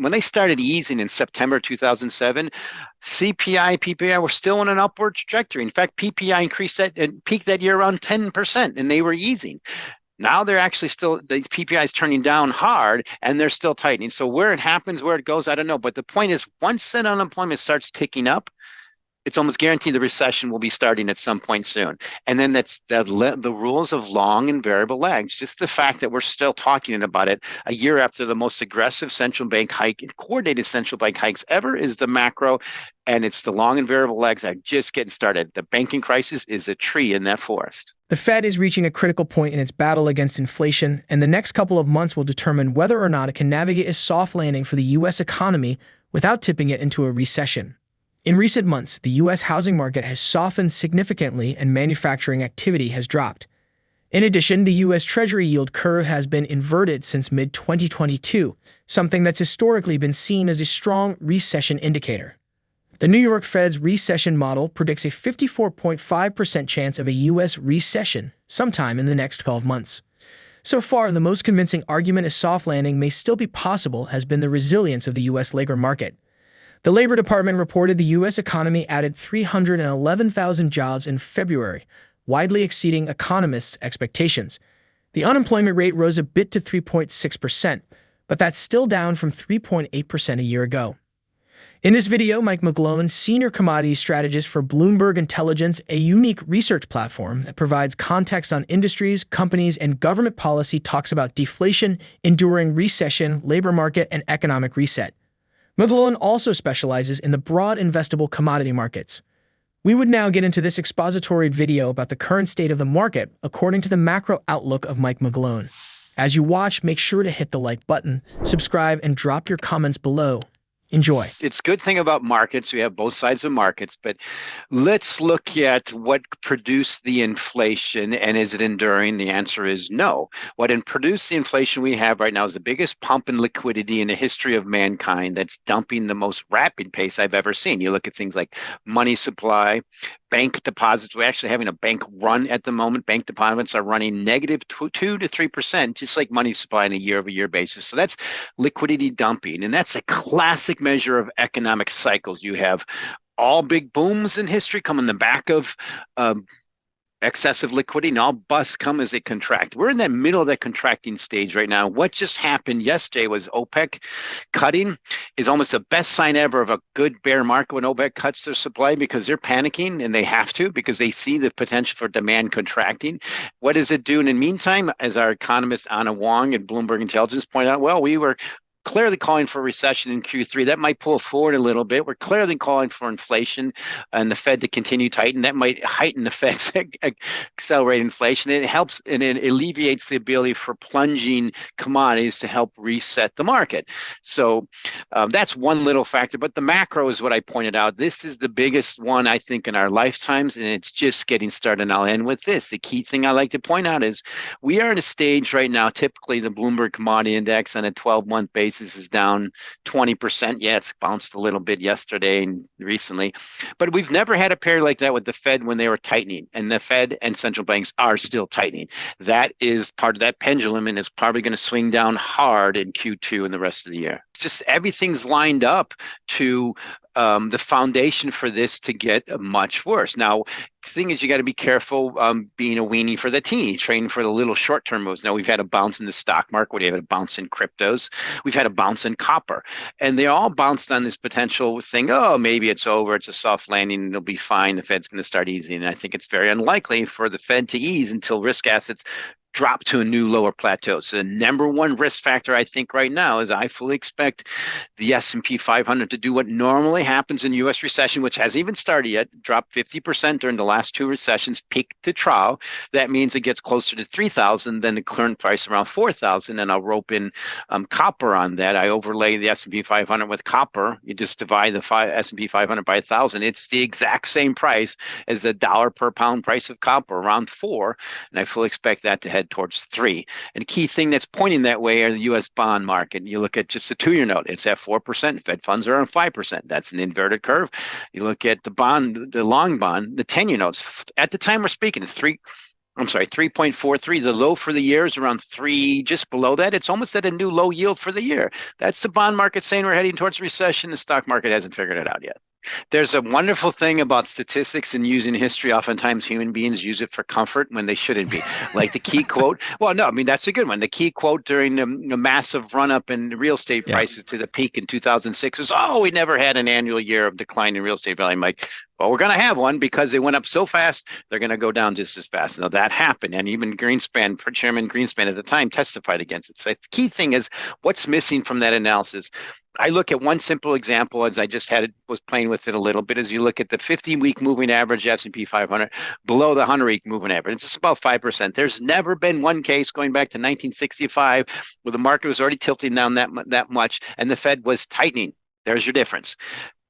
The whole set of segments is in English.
when they started easing in September 2007, CPI, PPI were still on an upward trajectory. In fact, PPI increased that and peaked that year around 10%, and they were easing. Now they're actually still, the PPI is turning down hard and they're still tightening. So where it happens, where it goes, I don't know. But the point is, once that unemployment starts ticking up, it's almost guaranteed the recession will be starting at some point soon. And then that's the rules of long and variable lags. Just the fact that we're still talking about it a year after the most aggressive central bank hike, coordinated central bank hikes ever, is the macro. And it's the long and variable lags that are just getting started. The banking crisis is a tree in that forest. The Fed is reaching a critical point in its battle against inflation, and the next couple of months will determine whether or not it can navigate a soft landing for the U.S. economy without tipping it into a recession. In recent months, the U.S. housing market has softened significantly and manufacturing activity has dropped. In addition, the U.S. Treasury yield curve has been inverted since mid-2022, something that's historically been seen as a strong recession indicator. The New York Fed's recession model predicts a 54.5% chance of a U.S. recession sometime in the next 12 months. So far, the most convincing argument a soft landing may still be possible has been the resilience of the U.S. labor market. The Labor Department reported the U.S. economy added 311,000 jobs in February, widely exceeding economists' expectations. The unemployment rate rose a bit to 3.6%, but that's still down from 3.8% a year ago. In this video, Mike McGlone, senior commodities strategist for Bloomberg Intelligence, a unique research platform that provides context on industries, companies, and government policy, talks about deflation, enduring recession, labor market, and economic reset. McGlone also specializes in the broad investable commodity markets. We would now get into this expository video about the current state of the market according to the macro outlook of Mike McGlone. As you watch, make sure to hit the like button, subscribe, and drop your comments below. Enjoy. It's a good thing about markets. We have both sides of markets, but let's look at what produced the inflation and is it enduring? The answer is no. What produced the inflation we have right now is the biggest pump in liquidity in the history of mankind that's dumping the most rapid pace I've ever seen. You look at things like money supply, bank deposits. We're actually having a bank run at the moment. Bank deposits are running negative 2 to 3%, just like money supply on a year-over-year basis. So that's liquidity dumping, and that's a classic measure of economic cycles. You have all big booms in history come in the back of excessive liquidity, and all busts come as they contract. We're in that middle of that contracting stage right now. What just happened yesterday was OPEC cutting is almost the best sign ever of a good bear market when OPEC cuts their supply, because they're panicking, and they have to, because they see the potential for demand contracting. What does it do in the meantime? As our economist Anna Wong at Bloomberg Intelligence pointed out, well, we were clearly calling for a recession in Q3. That might pull forward a little bit. We're clearly calling for inflation and the Fed to continue tighten. That might heighten the Fed's accelerate inflation. It helps and it alleviates the ability for plunging commodities to help reset the market. So that's one little factor. But the macro is what I pointed out. This is the biggest one, I think, in our lifetimes, and it's just getting started. And I'll end with this. The key thing I like to point out is we are at a stage right now, typically the Bloomberg Commodity Index on a 12-month basis is down 20%. Yeah, it's bounced a little bit yesterday and recently, but we've never had a period like that with the Fed when they were tightening, and the Fed and central banks are still tightening. That is part of that pendulum, and it's probably going to swing down hard in Q2 and the rest of the year. It's just everything's lined up to the foundation for this to get much worse. Now, the thing is, you got to be careful being a weenie for the teeny, trading for the little short-term moves. Now, we've had a bounce in the stock market. We've had a bounce in cryptos. We've had a bounce in copper. And they all bounced on this potential thing, oh, maybe it's over. It's a soft landing. It'll be fine. The Fed's going to start easing. And I think it's very unlikely for the Fed to ease until risk assets drop to a new lower plateau. So the number one risk factor, I think, right now is I fully expect the S&P 500 to do what normally happens in U.S. recession, which hasn't even started yet, drop 50% during the last two recessions, peak to trough. That means it gets closer to 3,000 than the current price around 4,000, and I'll rope in copper on that. I overlay the S&P 500 with copper. You just divide the S&P 500 by 1,000. It's the exact same price as the dollar per pound price of copper, around 4, and I fully expect that to head towards 3. And a key thing that's pointing that way are the U.S. bond market. You look at just the 2-year note, it's at 4%. Fed funds are on 5%. That's an inverted curve. You look at the bond, the long bond, the 10-year notes. At the time we're speaking, it's 3 I'm sorry, 3.43. The low for the year is around 3, just below that. It's almost at a new low yield for the year. That's the bond market saying we're heading towards recession. The stock market hasn't figured it out yet. There's a wonderful thing about statistics and using history. Oftentimes, human beings use it for comfort when they shouldn't be. Like the key quote. Well, no, I mean, that's a good one. The key quote during the massive run up in real estate Yeah. prices to the peak in 2006 was, "Oh, we never had an annual year of decline in real estate value." I'm like, well, we're going to have one because they went up so fast, they're going to go down just as fast. Now, that happened. And even Greenspan, Chairman Greenspan at the time, testified against it. So the key thing is what's missing from that analysis. I look at one simple example as I just was playing with it a little bit. As you look at the 50-week moving average S&P 500 below the 100-week moving average, it's just about 5%. There's never been one case going back to 1965 where the market was already tilting down that much and the Fed was tightening. There's your difference.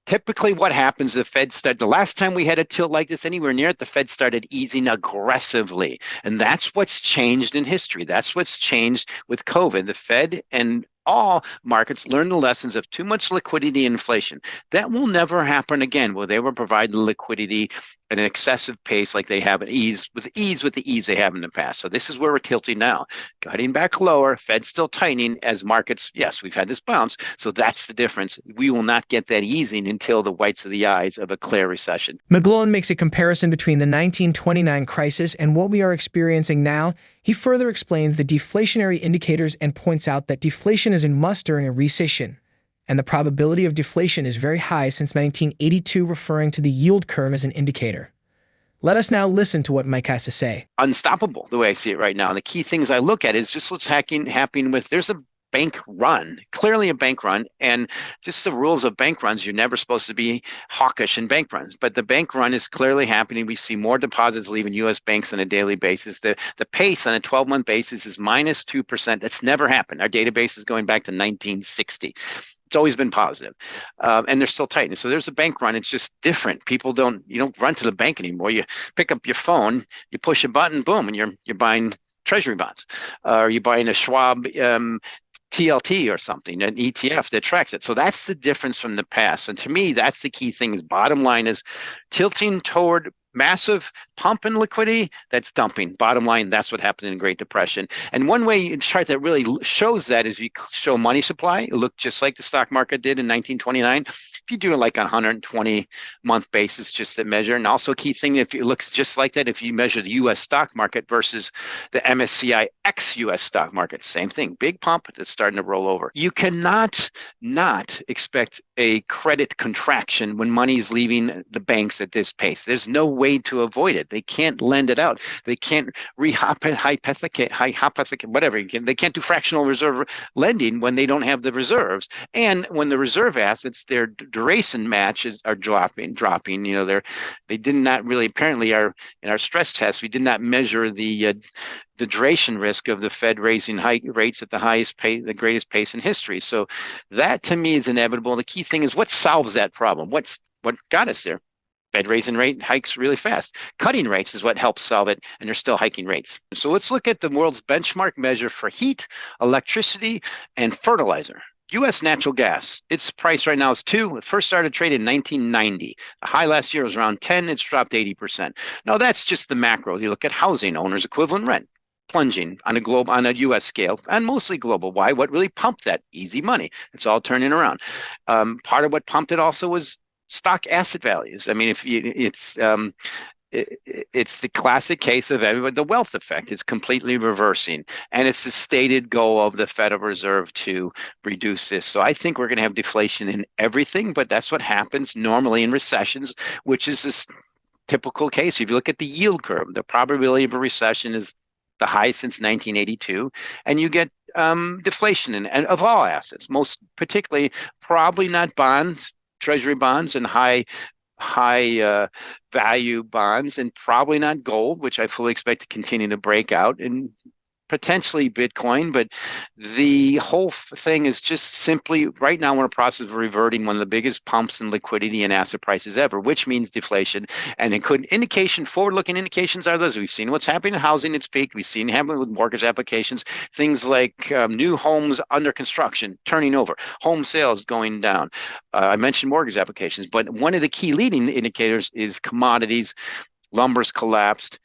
Typically, what happens, the last time we had a tilt like this anywhere near it, the Fed started easing aggressively. And that's what's changed in history. That's what's changed with COVID. The Fed and all markets learn the lessons of too much liquidity and inflation. That will never happen again, where they will provide the liquidity at an excessive pace like they have with the ease they have in the past. So this is where we're tilting now. Cutting back lower, Fed still tightening as markets, yes, we've had this bounce. So that's the difference. We will not get that easing until the whites of the eyes of a clear recession. McGlone makes a comparison between the 1929 crisis and what we are experiencing now. He further explains the deflationary indicators and points out that deflation is a must during a recession, and the probability of deflation is very high since 1982, referring to the yield curve as an indicator. Let us now listen to what Mike has to say. Unstoppable, the way I see it right now. And the key things I look at is just what's happening with, there's a bank run, clearly a bank run, and just the rules of bank runs, you're never supposed to be hawkish in bank runs, but the bank run is clearly happening. We see more deposits leaving U.S. banks on a daily basis. The pace on a 12-month basis is minus 2%. That's never happened. Our database is going back to 1960. It's always been positive. And they're still tightening. So there's a bank run. It's just different. You don't run to the bank anymore. You pick up your phone, you push a button, boom, and you're buying treasury bonds, or you're buying a Schwab TLT or something, an ETF that tracks it. So that's the difference from the past. And to me, that's the key thing. Is bottom line is tilting toward massive pump in liquidity, that's dumping. Bottom line, that's what happened in the Great Depression. And one way chart that really shows that is you show money supply. It looked just like the stock market did in 1929. If you do it like on 120-month basis, just to measure. And also key thing, if it looks just like that, if you measure the U.S. stock market versus the MSCI ex-U.S. stock market, same thing. Big pump that's starting to roll over. You cannot not expect a credit contraction when money is leaving the banks at this pace. There's no way to avoid it. They can't lend it out. They can't whatever. They can't do fractional reserve lending when they don't have the reserves. And when the reserve assets, their duration matches are dropping. They did not really, apparently, in our stress test, we did not measure the duration risk of the Fed raising rates at the highest pace, the greatest pace in history. So that to me is inevitable. The key thing is what solves that problem. What got us there? Fed raising rate hikes really fast. Cutting rates is what helps solve it, and they're still hiking rates. So let's look at the world's benchmark measure for heat, electricity, and fertilizer. U.S. natural gas, its price right now is 2. It first started trading in 1990. The high last year was around 10. It's dropped 80%. Now that's just the macro. You look at housing, owner's equivalent rent, plunging on a U.S. scale, and mostly global. Why? What really pumped that? Easy money. It's all turning around. Part of what pumped it also was stock asset values. I mean, it's the classic case of the wealth effect. It's completely reversing, and it's the stated goal of the Federal Reserve to reduce this. So I think we're going to have deflation in everything, but that's what happens normally in recessions, which is this typical case. If you look at the yield curve, the probability of a recession is the highest since 1982, and you get deflation and of all assets, most particularly probably not bonds, treasury bonds, and high value bonds, and probably not gold, which I fully expect to continue to break out, and potentially Bitcoin. But the whole thing is just simply right now we're in a process of reverting one of the biggest pumps in liquidity and asset prices ever, which means deflation. And it could forward-looking indications are those. We've seen what's happening in housing, it's peaked. We've seen it happening with mortgage applications, things like new homes under construction turning over, home sales going down. I mentioned mortgage applications, but one of the key leading indicators is commodities. Lumber's collapsed.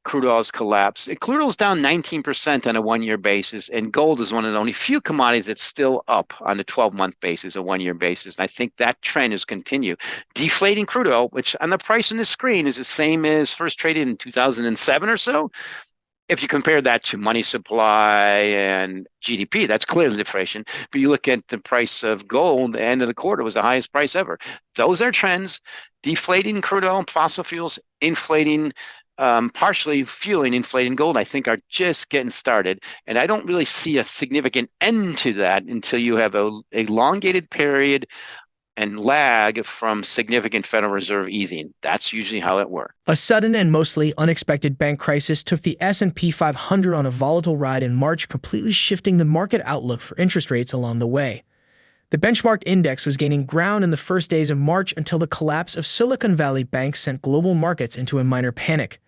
crude oil's collapsed. Crude oil's down 19% on a one-year basis, and gold is one of the only few commodities that's still up on a 12-month basis, a one-year basis. And I think that trend is continue. Deflating crude oil, which on the price on the screen is the same as first traded in 2007 or so. If you compare that to money supply and GDP, that's clearly deflation. But you look at the price of gold, the end of the quarter was the highest price ever. Those are trends. Deflating crude oil and fossil fuels, inflating, partially fueling inflating gold, I think are just getting started. And I don't really see a significant end to that until you have a elongated period and lag from significant Federal Reserve easing. That's usually how it works. A sudden and mostly unexpected bank crisis took the S&P 500 on a volatile ride in March, completely shifting the market outlook for interest rates along the way. The benchmark index was gaining ground in the first days of March until the collapse of Silicon Valley Bank sent global markets into a minor panic.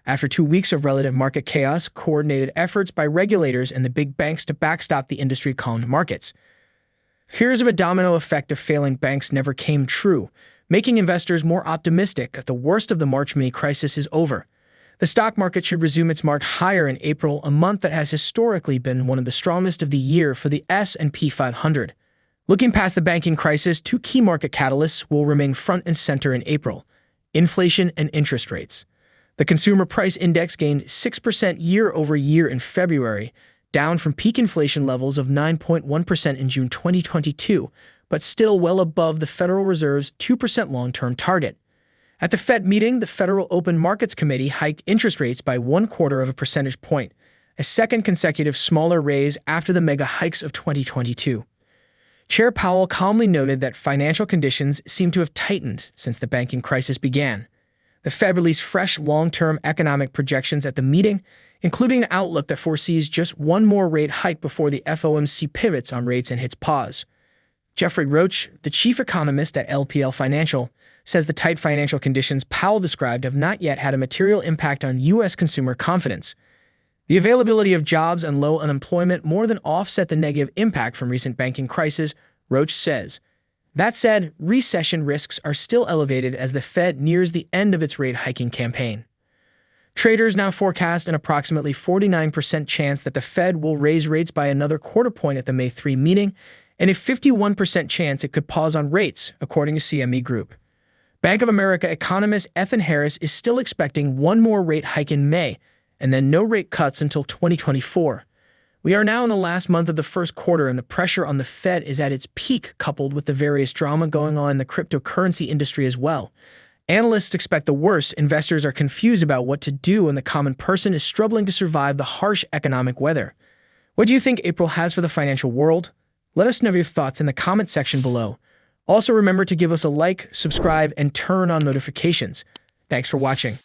After 2 weeks of relative market chaos, coordinated efforts by regulators and the big banks to backstop the industry calmed markets. Fears of a domino effect of failing banks never came true, making investors more optimistic that the worst of the March mini crisis is over. The stock market should resume its march higher in April, a month that has historically been one of the strongest of the year for the S&P 500. Looking past the banking crisis, two key market catalysts will remain front and center in April: inflation and interest rates. The Consumer Price Index gained 6% year-over-year in February, down from peak inflation levels of 9.1% in June 2022, but still well above the Federal Reserve's 2% long-term target. At the Fed meeting, the Federal Open Markets Committee hiked interest rates by 1/4 of a percentage point, a second consecutive smaller raise after the mega hikes of 2022. Chair Powell calmly noted that financial conditions seem to have tightened since the banking crisis began. The Fed released fresh long-term economic projections at the meeting, including an outlook that foresees just one more rate hike before the FOMC pivots on rates and hits pause. Jeffrey Roach, the chief economist at LPL Financial, says the tight financial conditions Powell described have not yet had a material impact on U.S. consumer confidence. The availability of jobs and low unemployment more than offset the negative impact from recent banking crises, Roach says. That said, recession risks are still elevated as the Fed nears the end of its rate hiking campaign. Traders now forecast an approximately 49% chance that the Fed will raise rates by another quarter point at the May 3 meeting, and a 51% chance it could pause on rates, according to CME Group. Bank of America economist Ethan Harris is still expecting one more rate hike in May, and then no rate cuts until 2024. We are now in the last month of the first quarter, and the pressure on the Fed is at its peak, coupled with the various drama going on in the cryptocurrency industry as well. Analysts expect the worst. Investors are confused about what to do, and the common person is struggling to survive the harsh economic weather. What do you think April has for the financial world? Let us know your thoughts in the comment section below. Also remember to give us a like, subscribe, and turn on notifications. Thanks for watching.